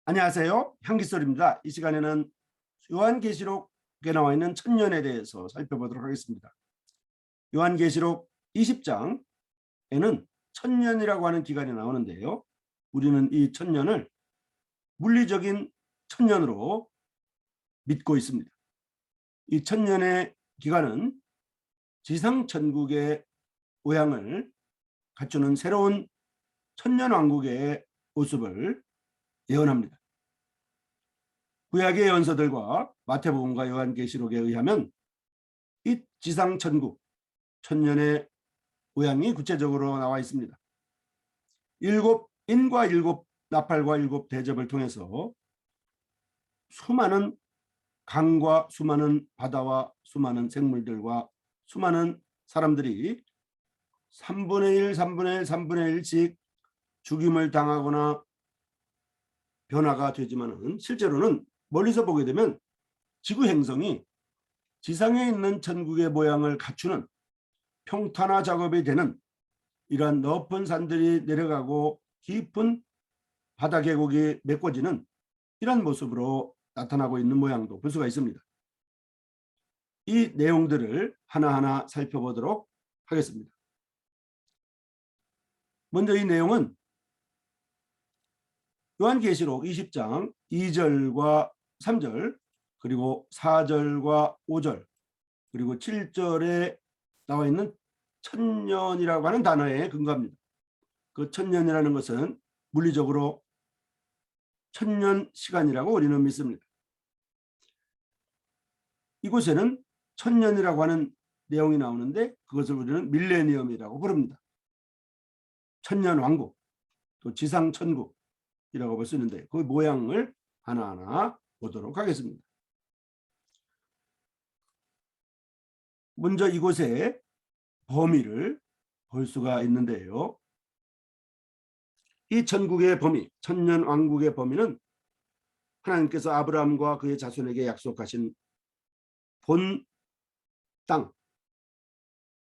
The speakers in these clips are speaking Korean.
안녕하세요. 향기솔입니다. 이 시간에는 요한계시록에 나와 있는 천년에 대해서 살펴보도록 하겠습니다. 요한계시록 20장에는 천년이라고 하는 기간이 나오는데요. 우리는 이 천년을 물리적인 천년으로 믿고 있습니다. 이 천년의 기간은 지상천국의 모양을 갖추는 새로운 천년왕국의 모습을 예언합니다. 구약의 예언서들과 마태복음과 요한계시록에 의하면 이 지상천국 천년의 모양이 구체적으로 나와 있습니다. 일곱 인과 일곱 나팔과 일곱 대접을 통해서 수많은 강과 수많은 바다와 수많은 생물들과 수많은 사람들이 3분의 1, 3분의 1, 3분의 1씩 죽임을 당하거나 변화가 되지만은 실제로는 멀리서 보게 되면 지구 행성이 지상에 있는 천국의 모양을 갖추는 평탄화 작업이 되는 이러한 높은 산들이 내려가고 깊은 바다 계곡이 메꿔지는 이런 모습으로 나타나고 있는 모양도 볼 수가 있습니다. 이 내용들을 하나하나 살펴보도록 하겠습니다. 먼저 이 내용은 요한계시록 20장 2절과 3절 그리고 4절과 5절 그리고 7절에 나와 있는 천년이라고 하는 단어에 근거합니다. 그 천년이라는 것은 물리적으로 천년 시간이라고 우리는 믿습니다. 이곳에는 천년이라고 하는 내용이 나오는데 그것을 우리는 밀레니엄이라고 부릅니다. 천년 왕국, 또 지상 천국이라고 볼 수 있는데 그 모양을 하나하나 보도록 하겠습니다. 먼저 이곳의 범위를 볼 수가 있는데요. 이 천국의 범위, 천년 왕국의 범위는 하나님께서 아브라함과 그의 자손에게 약속하신 본 땅,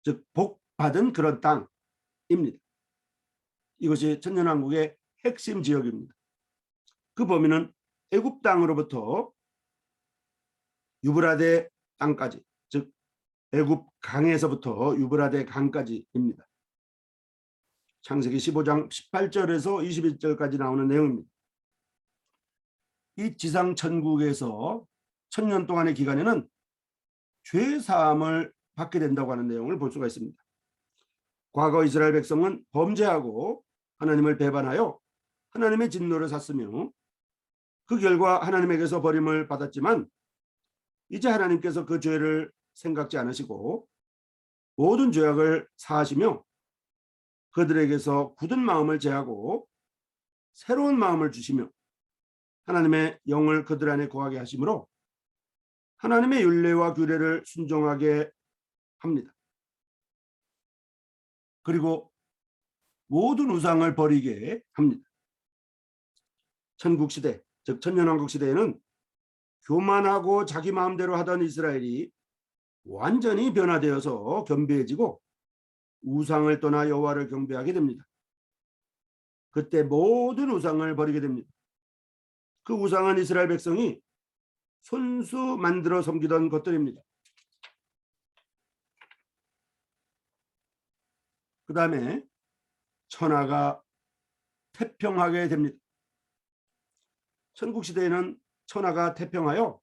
즉 복받은 그런 땅입니다. 이것이 천년 왕국의 핵심 지역입니다. 그 범위는 애굽 땅으로부터 유브라데 땅까지, 즉 애굽 강에서부터 유브라데 강까지입니다. 창세기 15장 18절에서 21절까지 나오는 내용입니다. 이 지상 천국에서 천년 동안의 기간에는 죄 사함을 받게 된다고 하는 내용을 볼 수가 있습니다. 과거 이스라엘 백성은 범죄하고 하나님을 배반하여 하나님의 진노를 샀으며 그 결과 하나님에게서 버림을 받았지만 이제 하나님께서 그 죄를 생각지 않으시고 모든 죄악을 사하시며 그들에게서 굳은 마음을 제하고 새로운 마음을 주시며 하나님의 영을 그들 안에 거하게 하심으로 하나님의 율례와 규례를 순종하게 합니다. 그리고 모든 우상을 버리게 합니다. 천국시대, 즉 천년왕국 시대에는 교만하고 자기 마음대로 하던 이스라엘이 완전히 변화되어서 겸비해지고 우상을 떠나 여호와를 경배하게 됩니다. 그때 모든 우상을 버리게 됩니다. 그 우상은 이스라엘 백성이 손수 만들어 섬기던 것들입니다. 그 다음에 천하가 태평하게 됩니다. 천국시대에는 천하가 태평하여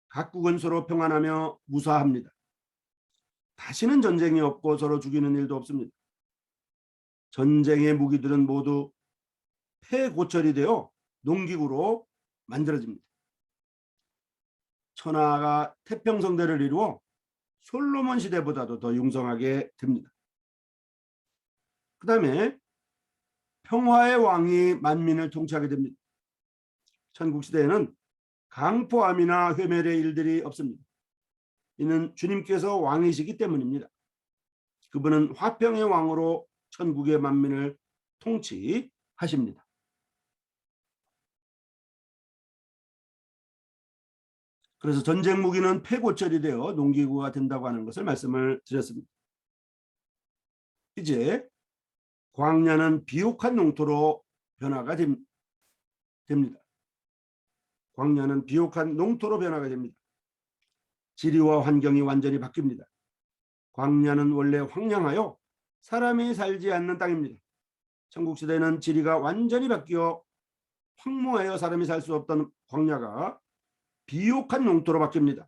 각국은 서로 평안하며 무사합니다. 다시는 전쟁이 없고 서로 죽이는 일도 없습니다. 전쟁의 무기들은 모두 폐고철이 되어 농기구로 만들어집니다. 천하가 태평성대를 이루어 솔로몬 시대보다도 더 융성하게 됩니다. 그 다음에 평화의 왕이 만민을 통치하게 됩니다. 천국시대에는 강포함이나 회멸의 일들이 없습니다. 이는 주님께서 왕이시기 때문입니다. 그분은 화평의 왕으로 천국의 만민을 통치하십니다. 그래서 전쟁 무기는 폐고철이 되어 농기구가 된다고 하는 것을 말씀을 드렸습니다. 이제 광야는 비옥한 농토로 변화가 됩니다. 광야는 비옥한 농토로 변하게 됩니다. 지리와 환경이 완전히 바뀝니다. 광야는 원래 황량하여 사람이 살지 않는 땅입니다. 천국시대는 지리가 완전히 바뀌어 황무하여 사람이 살 수 없던 광야가 비옥한 농토로 바뀝니다.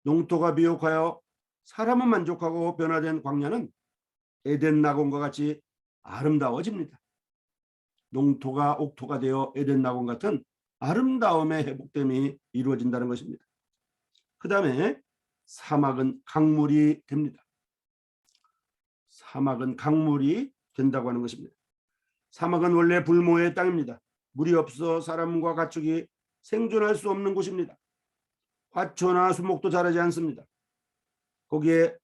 농토가 비옥하여 사람은 만족하고 변화된 광야는 에덴 낙원과 같이 아름다워집니다. 농토가 옥토가 되어 에덴 낙원 같은 아름다움의 회복됨이 이루어진다는 것입니다. 그 다음에 사막은 강물이 됩니다. 사막은 강물이 된다고 하는 것입니다. 사막은 원래 불모의 땅입니다. 물이 없어 사람과 가축이 생존할 수 없는 곳입니다. 화초나 수목도 자라지 않습니다. 거기에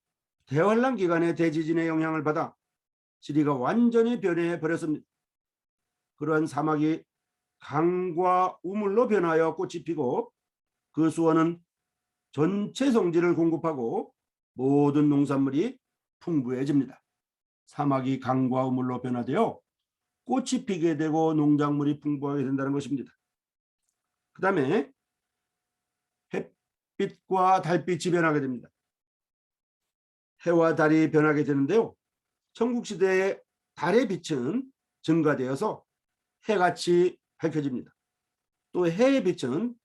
대환란 기간에 대지진의 영향을 받아 지리가 완전히 변해 버렸습니다. 그러한 사막이 강과 우물로 변하여 꽃이 피고 그 수원은 전체 성지를 공급하고 모든 농산물이 풍부해집니다. 사막이 강과 우물로 변화되어 꽃이 피게 되고 농작물이 풍부하게 된다는 것입니다. 그 다음에 햇빛과 달빛이 변하게 됩니다. 해와 달이 변하게 되는데요. 천국시대의 달의 빛은 증가되어서 해같이 밝혀집니다. 또 해의 빛은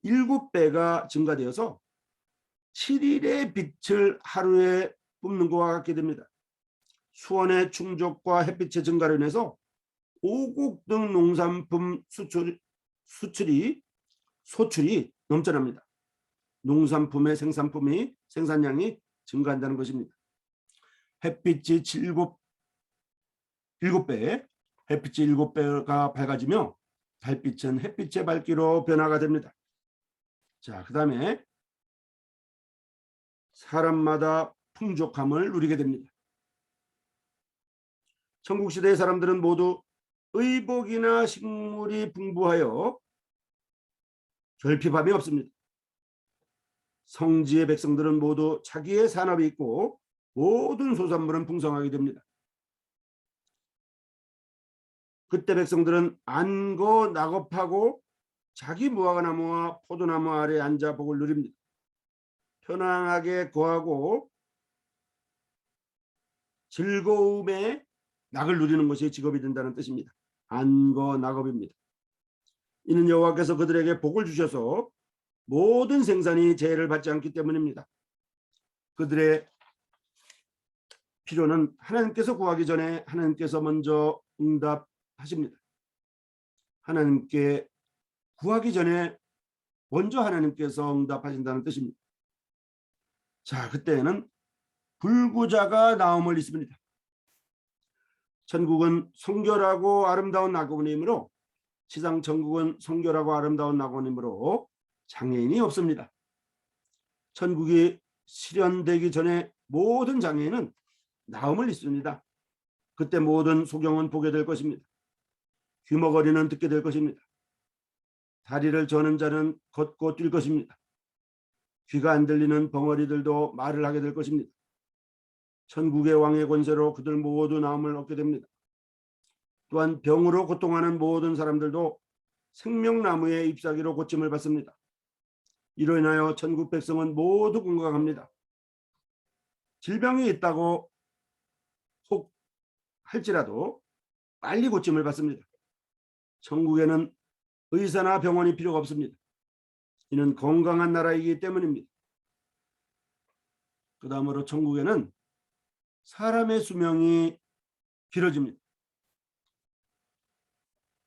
7배가 증가되어서 7일의 빛을 하루에 뿜는 것과 같게 됩니다. 수원의 충족과 햇빛의 증가로 인해서 오곡 등 농산품 소출이 넘쳐납니다. 농산품의 생산량이 증가한다는 것입니다. 햇빛이 7배, 햇빛이 7배가 밝아지며 달빛은 햇빛의 밝기로 변화가 됩니다. 자, 그 다음에 사람마다 풍족함을 누리게 됩니다. 천국시대의 사람들은 모두 의복이나 식물이 풍부하여 결핍함이 없습니다. 성지의 백성들은 모두 자기의 산업이 있고 모든 소산물은 풍성하게 됩니다. 그때 백성들은 안거 낙업하고 자기 무화과나무와 포도나무 아래 앉아 복을 누립니다. 편안하게 거하고 즐거움에 낙을 누리는 것이 직업이 된다는 뜻입니다. 안거 낙업입니다. 이는 여호와께서 그들에게 복을 주셔서 모든 생산이 재해를 받지 않기 때문입니다. 그들의 필요는 하나님께서 구하기 전에 하나님께서 먼저 응답하십니다. 하나님께 구하기 전에 먼저 하나님께서 응답하신다는 뜻입니다. 자, 그때는 불구자가 나옴을 있습니다. 천국은 성결하고 아름다운 낙원이므로 지상 천국은 성결하고 아름다운 낙원이므로 장애인이 없습니다. 천국이 실현되기 전에 모든 장애인은 나음을 입습니다. 그때 모든 소경은 보게 될 것입니다. 귀머거리는 듣게 될 것입니다. 다리를 저는 자는 걷고 뛸 것입니다. 귀가 안 들리는 벙어리들도 말을 하게 될 것입니다. 천국의 왕의 권세로 그들 모두 나음을 얻게 됩니다. 또한 병으로 고통하는 모든 사람들도 생명나무의 잎사귀로 고침을 받습니다. 이로 인하여 천국 백성은 모두 건강합니다. 질병이 있다고 혹 할지라도 빨리 고침을 받습니다. 천국에는 의사나 병원이 필요가 없습니다. 이는 건강한 나라이기 때문입니다. 그 다음으로 천국에는 사람의 수명이 길어집니다.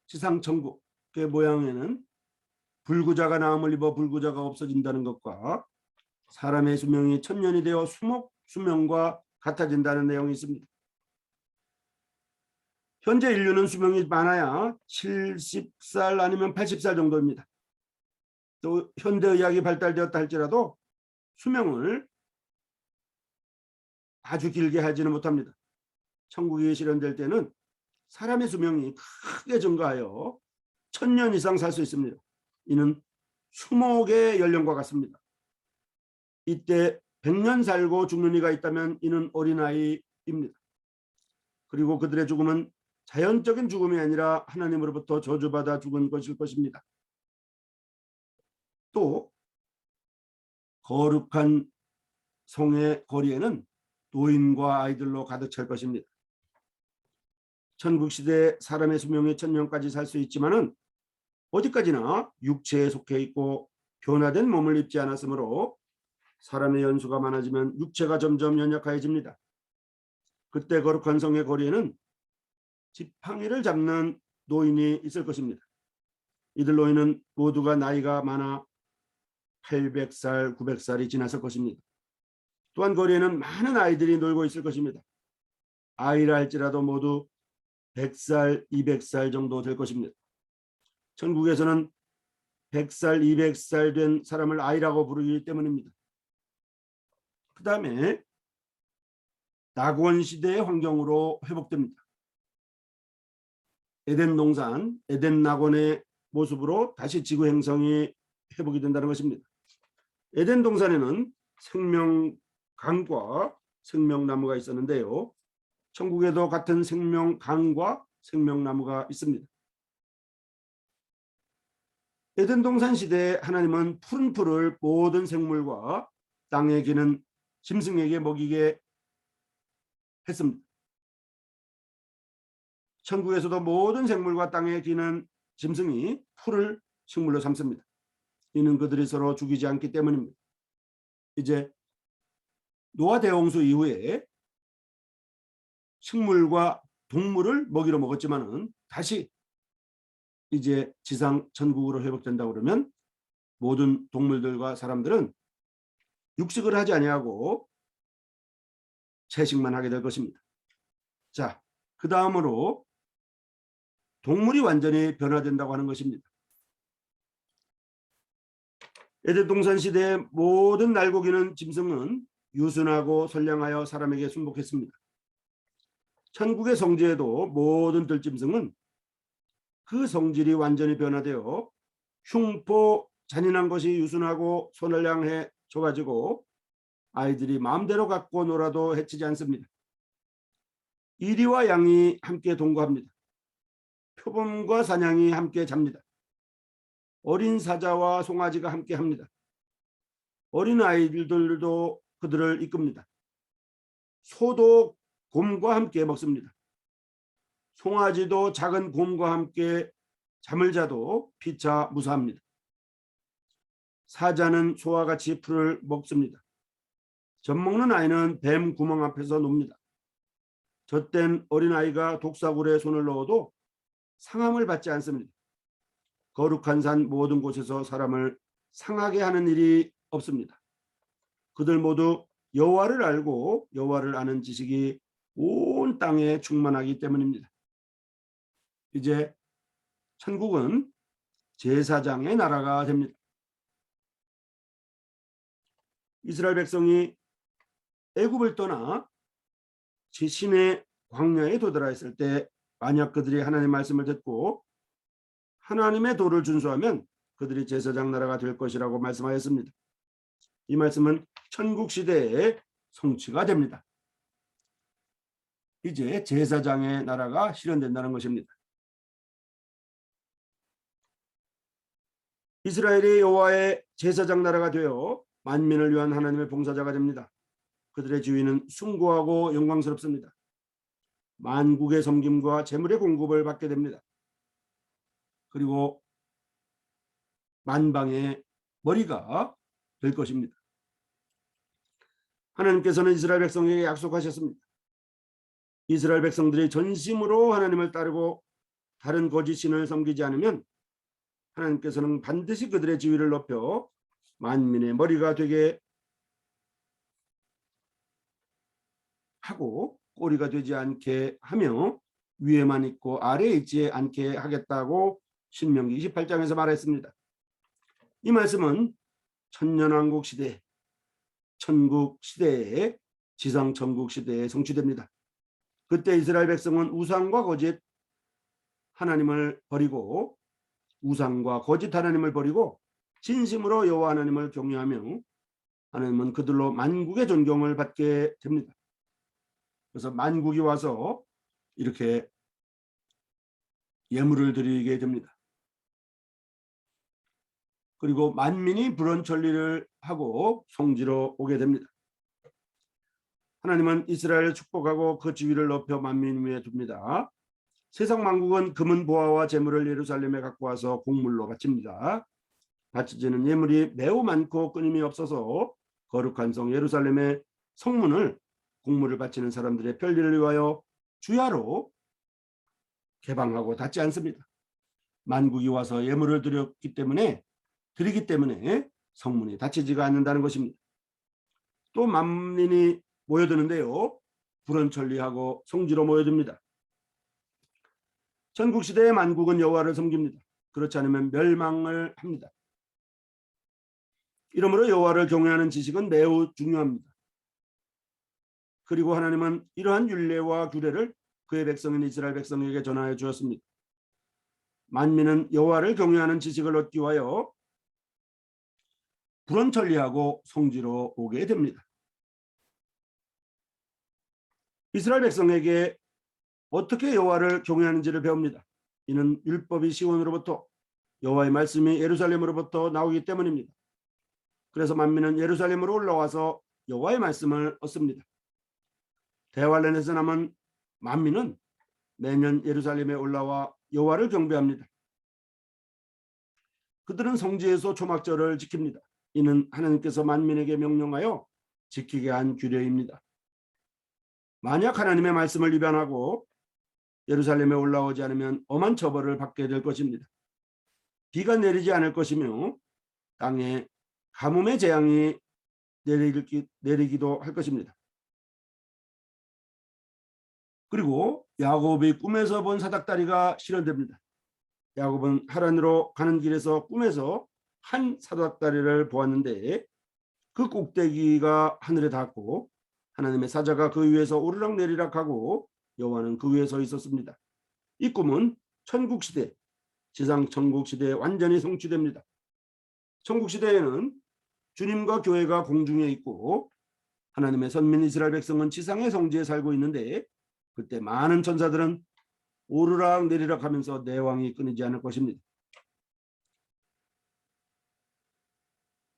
지상 천국의 모양에는 불구자가 나음을 입어 불구자가 없어진다는 것과 사람의 수명이 1000년이 되어 수명과 같아진다는 내용이 있습니다. 현재 인류는 수명이 많아야 70살 아니면 80살 정도입니다. 또 현대의학이 발달되었다 할지라도 수명을 아주 길게 하지는 못합니다. 천국이 실현될 때는 사람의 수명이 크게 증가하여 1000년 이상 살 수 있습니다. 이는 수목의 연령과 같습니다. 이때 100년 살고 죽는 이가 있다면 이는 어린아이입니다. 그리고 그들의 죽음은 자연적인 죽음이 아니라 하나님으로부터 저주받아 죽은 것일 것입니다. 또 거룩한 성의 거리에는 노인과 아이들로 가득 찰 것입니다. 천국시대 사람의 수명이 1000년까지 살 수 있지만은 어디까지나 육체에 속해 있고 변화된 몸을 입지 않았으므로 사람의 연수가 많아지면 육체가 점점 연약해집니다. 그때 거룩한 성의 거리에는 지팡이를 잡는 노인이 있을 것입니다. 이들 노인은 모두가 나이가 많아 800살, 900살이 지났을 것입니다. 또한 거리에는 많은 아이들이 놀고 있을 것입니다. 아이라 할지라도 모두 100살, 200살 정도 될 것입니다. 천국에서는 100살, 200살 된 사람을 아이라고 부르기 때문입니다. 그 다음에 낙원 시대의 환경으로 회복됩니다. 에덴 동산, 에덴 낙원의 모습으로 다시 지구 행성이 회복이 된다는 것입니다. 에덴 동산에는 생명강과 생명나무가 있었는데요. 천국에도 같은 생명강과 생명나무가 있습니다. 에덴 동산 시대에 하나님은 푸른 풀을 모든 생물과 땅에 기는 짐승에게 먹이게 했습니다. 천국에서도 모든 생물과 땅에 기는 짐승이 풀을 식물로 삼습니다. 이는 그들이 서로 죽이지 않기 때문입니다. 이제 노아 대홍수 이후에 식물과 동물을 먹이로 먹었지만은 다시 이제 지상 천국으로 회복된다고 그러면 모든 동물들과 사람들은 육식을 하지 아니하고 채식만 하게 될 것입니다. 자, 그 다음으로 동물이 완전히 변화된다고 하는 것입니다. 에덴 동산 시대의 모든 날고기는 짐승은 유순하고 선량하여 사람에게 순복했습니다. 천국의 성지에도 모든 들짐승은 그 성질이 완전히 변화되어 흉포 잔인한 것이 유순하고 손을 향해 좁아지고 아이들이 마음대로 갖고 놀아도 해치지 않습니다. 이리와 양이 함께 동거합니다. 표범과 사냥이 함께 잡니다. 어린 사자와 송아지가 함께 합니다. 어린 아이들도 그들을 이끕니다. 소도 곰과 함께 먹습니다. 송아지도 작은 곰과 함께 잠을 자도 피차 무사합니다. 사자는 소와 같이 풀을 먹습니다. 젖먹는 아이는 뱀 구멍 앞에서 놉니다. 젖된 어린아이가 독사굴에 손을 넣어도 상함을 받지 않습니다. 거룩한 산 모든 곳에서 사람을 상하게 하는 일이 없습니다. 그들 모두 여호와를 알고 여호와를 아는 지식이 온 땅에 충만하기 때문입니다. 이제 천국은 제사장의 나라가 됩니다. 이스라엘 백성이 애굽을 떠나 시내 광야에 도달했을 때 만약 그들이 하나님의 말씀을 듣고 하나님의 도를 준수하면 그들이 제사장 나라가 될 것이라고 말씀하였습니다. 이 말씀은 천국 시대에 성취가 됩니다. 이제 제사장의 나라가 실현된다는 것입니다. 이스라엘이 여호와의 제사장 나라가 되어 만민을 위한 하나님의 봉사자가 됩니다. 그들의 지위는 숭고하고 영광스럽습니다. 만국의 섬김과 재물의 공급을 받게 됩니다. 그리고 만방의 머리가 될 것입니다. 하나님께서는 이스라엘 백성에게 약속하셨습니다. 이스라엘 백성들이 전심으로 하나님을 따르고 다른 거짓 신을 섬기지 않으면 하나님께서는 반드시 그들의 지위를 높여 만민의 머리가 되게 하고 꼬리가 되지 않게 하며 위에만 있고 아래에 있지 않게 하겠다고 신명기 28장에서 말했습니다. 이 말씀은 천년왕국 시대, 천국 시대에 지상 천국 시대에 성취됩니다. 그때 이스라엘 백성은 우상과 거짓 하나님을 버리고 우상과 거짓 하나님을 버리고 진심으로 여호와 하나님을 경외하며 하나님은 그들로 만국의 존경을 받게 됩니다. 그래서 만국이 와서 이렇게 예물을 드리게 됩니다. 그리고 만민이 불원천리를 하고 성지로 오게 됩니다. 하나님은 이스라엘을 축복하고 그 지위를 높여 만민 위에 둡니다. 세상 만국은 금은 보화와 재물을 예루살렘에 갖고 와서 곡물로 바칩니다. 바치지는 예물이 매우 많고 끊임이 없어서 거룩한 성 예루살렘의 성문을 곡물을 바치는 사람들의 편리를 위하여 주야로 개방하고 닫지 않습니다. 만국이 와서 예물을 드리기 때문에 성문이 닫히지가 않는다는 것입니다. 또 만민이 모여드는데요. 불원천리하고 성지로 모여듭니다. 전국시대의 만국은 여호와를 섬깁니다. 그렇지 않으면 멸망을 합니다. 이러므로 여호와를 경외하는 지식은 매우 중요합니다. 그리고 하나님은 이러한 율례와 규례를 그의 백성인 이스라엘 백성에게 전하여 주었습니다. 만민은 여호와를 경외하는 지식을 얻기 위하여 불원천리하고 성지로 오게 됩니다. 이스라엘 백성에게 어떻게 여호와를 경외하는지를 배웁니다. 이는 율법이 시온으로부터 여호와의 말씀이 예루살렘으로부터 나오기 때문입니다. 그래서 만민은 예루살렘으로 올라와서 여호와의 말씀을 얻습니다. 대환란에서 남은 만민은 매년 예루살렘에 올라와 여호와를 경배합니다. 그들은 성지에서 초막절을 지킵니다. 이는 하나님께서 만민에게 명령하여 지키게 한 규례입니다. 만약 하나님의 말씀을 위반하고 예루살렘에 올라오지 않으면 엄한 처벌을 받게 될 것입니다. 비가 내리지 않을 것이며 땅에 가뭄의 재앙이 내리기도 할 것입니다. 그리고 야곱이 꿈에서 본 사닥다리가 실현됩니다. 야곱은 하란으로 가는 길에서 꿈에서 한 사닥다리를 보았는데 그 꼭대기가 하늘에 닿았고 하나님의 사자가 그 위에서 오르락 내리락 하고 여호와는 그 위에 서 있었습니다. 이 꿈은 천국시대, 지상 천국시대에 완전히 성취됩니다. 천국시대에는 주님과 교회가 공중에 있고 하나님의 선민 이스라엘 백성은 지상의 성지에 살고 있는데 그때 많은 천사들은 오르락 내리락 하면서 내왕이 끊이지 않을 것입니다.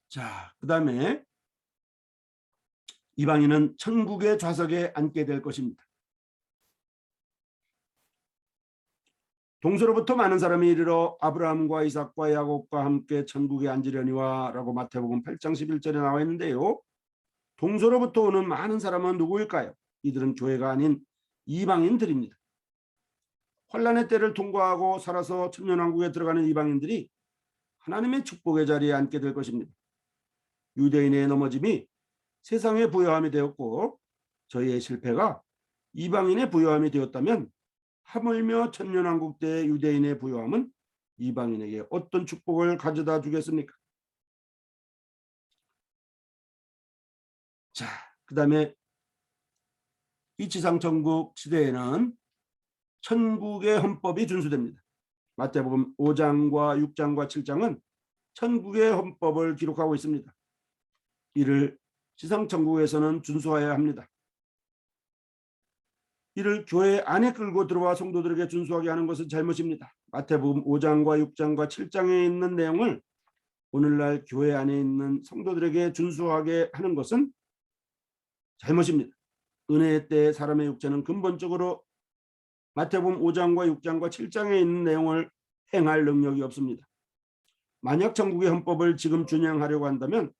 자, 그 다음에 이방인은 천국의 좌석에 앉게 될 것입니다. 동서로부터 많은 사람이 이르러 아브라함과 이삭과 야곱과 함께 천국에 앉으려니와 라고 마태복음 8장 11절에 나와 있는데요. 동서로부터 오는 많은 사람은 누구일까요? 이들은 교회가 아닌 이방인들입니다. 환란의 때를 통과하고 살아서 천년왕국에 들어가는 이방인들이 하나님의 축복의 자리에 앉게 될 것입니다. 유대인의 넘어짐이 세상의 부요함이 되었고 저희의 실패가 이방인의 부요함이 되었다면 하물며 천년왕국 때 유대인의 부요함은 이방인에게 어떤 축복을 가져다 주겠습니까? 자, 그 다음에 이 지상천국 시대에는 천국의 헌법이 준수됩니다. 마태복음 5장과 6장과 7장은 천국의 헌법을 기록하고 있습니다. 이를 지상천국에서는 준수하여야 합니다. 이를 교회 안에 끌고 들어와 성도들에게 준수하게 하는 것은 잘못입니다. 마태복음 5장과 6장과 7장에 있는 내용을 오늘날 교회 안에 있는 성도들에게 준수하게 하는 것은 잘못입니다. 은혜의 때 사람의 육체는 근본적으로 마태복음 5장과 6장과 7장에 있는 내용을 행할 능력이 없습니다. 만약 천국의 헌법을 지금 준행하려고 한다면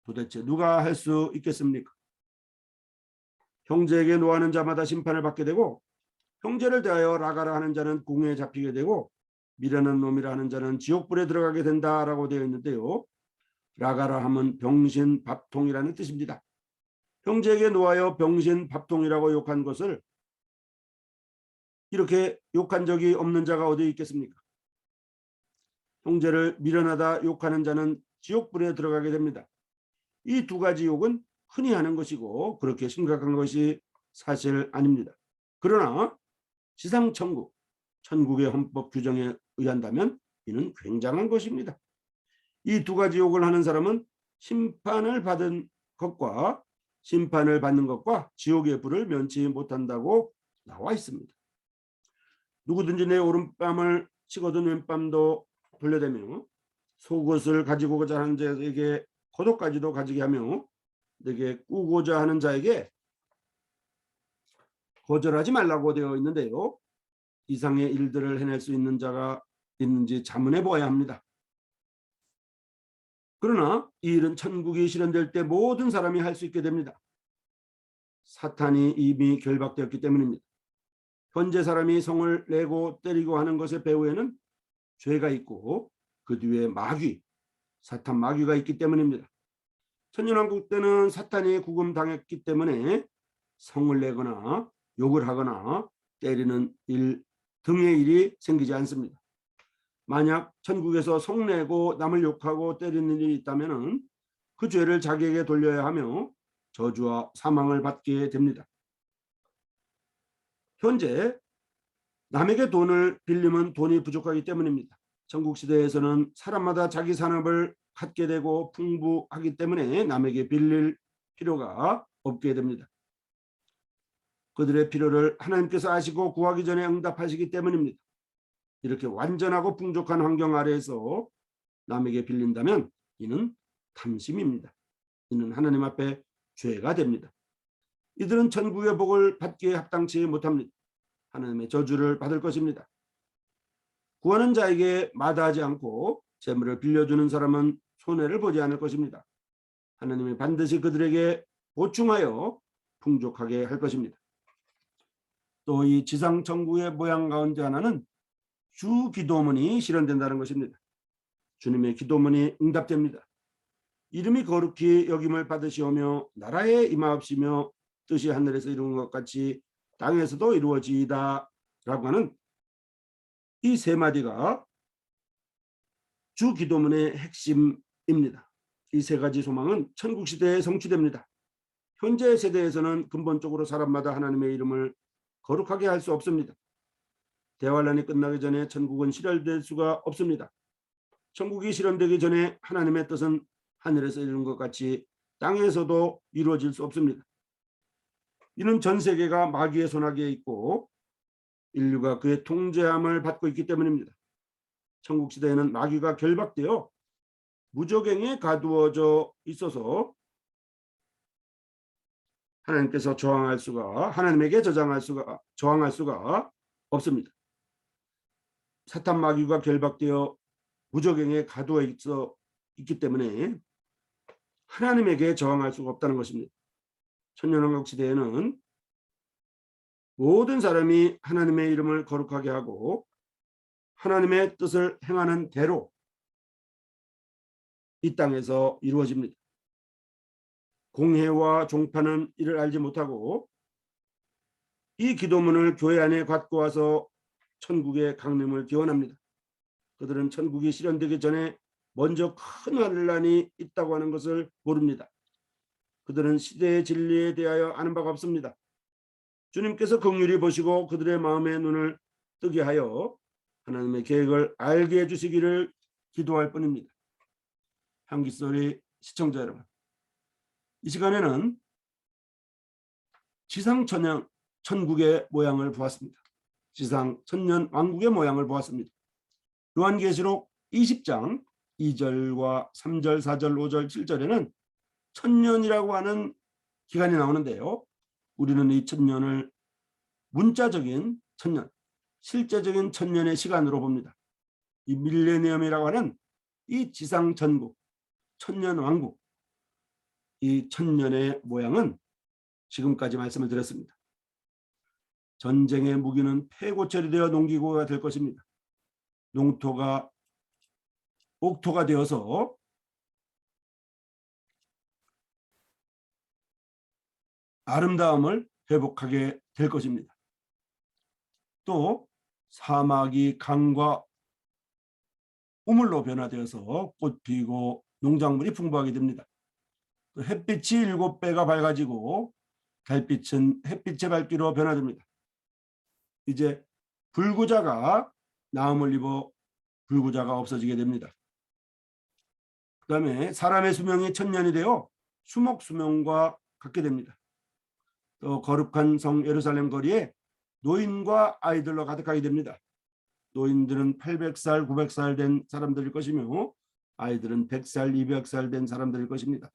도대체 누가 할 수 있겠습니까? 형제에게 노하는 자마다 심판을 받게 되고 형제를 대하여 라가라 하는 자는 궁에 잡히게 되고 미련한 놈이라 하는 자는 지옥불에 들어가게 된다라고 되어 있는데요. 라가라 하면 병신 밥통이라는 뜻입니다. 형제에게 노하여 병신 밥통이라고 욕한 것을 이렇게 욕한 적이 없는 자가 어디 있겠습니까? 형제를 미련하다 욕하는 자는 지옥불에 들어가게 됩니다. 이 두 가지 욕은 흔히 하는 것이고 그렇게 심각한 것이 사실 아닙니다. 그러나 지상천국, 천국의 헌법 규정에 의한다면 이는 굉장한 것입니다. 이 두 가지 욕을 하는 사람은 심판을 받는 것과 지옥의 불을 면치 못한다고 나와 있습니다. 누구든지 내 오른뺨을 치거든 왼뺨도 돌려대며 속옷을 가지고자 하는 자에게 겉옷까지도 가지게 하며 내게 꾸고자 하는 자에게 거절하지 말라고 되어 있는데요. 이상의 일들을 해낼 수 있는 자가 있는지 자문해 보아야 합니다. 그러나 이 일은 천국이 실현될 때 모든 사람이 할 수 있게 됩니다. 사탄이 이미 결박되었기 때문입니다. 현재 사람이 성을 내고 때리고 하는 것의 배후에는 죄가 있고 그 뒤에 마귀, 사탄 마귀가 있기 때문입니다. 천년왕국 때는 사탄이 구금당했기 때문에 성을 내거나 욕을 하거나 때리는 일 등의 일이 생기지 않습니다. 만약 천국에서 성내고 남을 욕하고 때리는 일이 있다면 그 죄를 자기에게 돌려야 하며 저주와 사망을 받게 됩니다. 현재 남에게 돈을 빌리면 돈이 부족하기 때문입니다. 천국 시대에서는 사람마다 자기 산업을 갖게 되고 풍부하기 때문에 남에게 빌릴 필요가 없게 됩니다. 그들의 필요를 하나님께서 아시고 구하기 전에 응답하시기 때문입니다. 이렇게 완전하고 풍족한 환경 아래에서 남에게 빌린다면 이는 탐심입니다. 이는 하나님 앞에 죄가 됩니다. 이들은 천국의 복을 받기에 합당치 못합니다. 하나님의 저주를 받을 것입니다. 구하는 자에게 마다하지 않고 재물을 빌려주는 사람은 손해를 보지 않을 것입니다. 하나님이 반드시 그들에게 보충하여 풍족하게 할 것입니다. 또 이 지상 천국의 모양 가운데 하나는 주 기도문이 실현된다는 것입니다. 주님의 기도문이 응답됩니다. 이름이 거룩히 여김을 받으시오며 나라에 임하옵시며 뜻이 하늘에서 이루는 것 같이 땅에서도 이루어지이다 라고 하는 이 세 마디가 주 기도문의 핵심입니다. 이 세 가지 소망은 천국 시대에 성취됩니다. 현재 세대에서는 근본적으로 사람마다 하나님의 이름을 거룩하게 할 수 없습니다. 대환란이 끝나기 전에 천국은 실현될 수가 없습니다. 천국이 실현되기 전에 하나님의 뜻은 하늘에서 이루는 것 같이 땅에서도 이루어질 수 없습니다. 이는 전 세계가 마귀의 손아귀에 있고 인류가 그의 통제함을 받고 있기 때문입니다. 천국 시대에는 마귀가 결박되어 무저갱에 가두어져 있어서 하나님께서 하나님에게 저항할 수가 없습니다. 사탄 마귀가 결박되어 무저갱에 가두어 있기 때문에 하나님에게 저항할 수가 없다는 것입니다. 천년왕국 시대에는 모든 사람이 하나님의 이름을 거룩하게 하고 하나님의 뜻을 행하는 대로 이 땅에서 이루어집니다. 공회와 종파는 이를 알지 못하고 이 기도문을 교회 안에 갖고 와서 천국의 강림을 기원합니다. 그들은 천국이 실현되기 전에 먼저 큰 환란이 있다고 하는 것을 모릅니다. 그들은 시대의 진리에 대하여 아는 바가 없습니다. 주님께서 긍휼히 보시고 그들의 마음의 눈을 뜨게 하여 하나님의 계획을 알게 해주시기를 기도할 뿐입니다. 향기소리 시청자 여러분, 이 시간에는 지상 천국의 모양을 보았습니다. 지상 천년 왕국의 모양을 보았습니다. 요한계시록 20장 2절과 3절, 4절, 5절, 7절에는 천년이라고 하는 기간이 나오는데요. 우리는 이 천년을 문자적인 천년, 실제적인 천년의 시간으로 봅니다. 이 밀레니엄이라고 하는 이 지상 천국, 천년 왕국, 이 천년의 모양은 지금까지 말씀을 드렸습니다. 전쟁의 무기는 폐고철이 되어 농기구가 될 것입니다. 농토가 옥토가 되어서 아름다움을 회복하게 될 것입니다. 또 사막이 강과 우물로 변화되어서 꽃 피고 농작물이 풍부하게 됩니다. 또 햇빛이 7배가 밝아지고 달빛은 햇빛의 밝기로 변화됩니다. 이제 불구자가 나음을 입어 불구자가 없어지게 됩니다. 그 다음에 사람의 수명이 1000년이 되어 수목수명과 같게 됩니다. 또 거룩한 성 예루살렘 거리에 노인과 아이들로 가득하게 됩니다. 노인들은 800살, 900살 된 사람들일 것이며 아이들은 100살, 200살 된 사람들일 것입니다.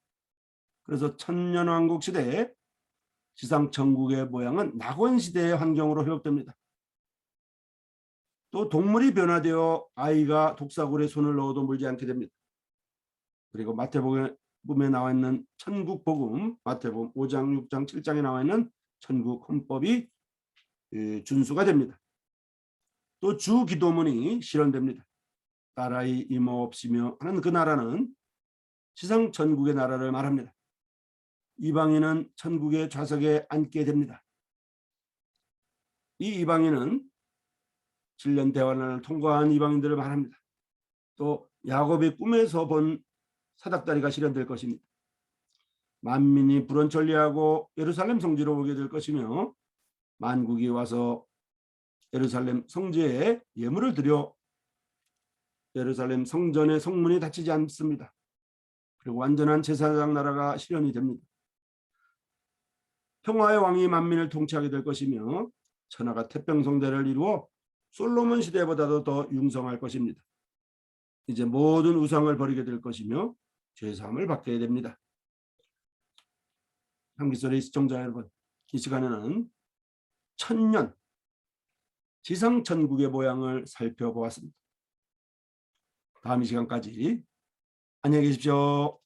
그래서 천년왕국 시대에 지상천국의 모양은 낙원시대의 환경으로 회복됩니다. 또 동물이 변화되어 아이가 독사굴에 손을 넣어도 물지 않게 됩니다. 그리고 마태복음에 나와 있는 천국복음, 마태복음 5장, 6장, 7장에 나와 있는 천국 헌법이 준수가 됩니다. 또 주 기도문이 실현됩니다. 딸아이 이모 없이며 하는 그 나라는 지상 천국의 나라를 말합니다. 이방인은 천국의 좌석에 앉게 됩니다. 이 이방인은 7년 대환란을 통과한 이방인들을 말합니다. 또 야곱이 꿈에서 본 사닥다리가 실현될 것입니다. 만민이 불원 천리하고 예루살렘 성지로 오게 될 것이며 만국이 와서 예루살렘 성지에 예물을 드려 예루살렘 성전의 성문이 닫히지 않습니다. 그리고 완전한 제사장 나라가 실현이 됩니다. 평화의 왕이 만민을 통치하게 될 것이며 천하가 태평성대를 이루어 솔로몬 시대보다도 더 융성할 것입니다. 이제 모든 우상을 버리게 될 것이며 죄사함을 받게 됩니다. 함기소리 시청자 여러분, 이 시간에는 천년 지상천국의 모양을 살펴보았습니다. 다음 이 시간까지 안녕히 계십시오.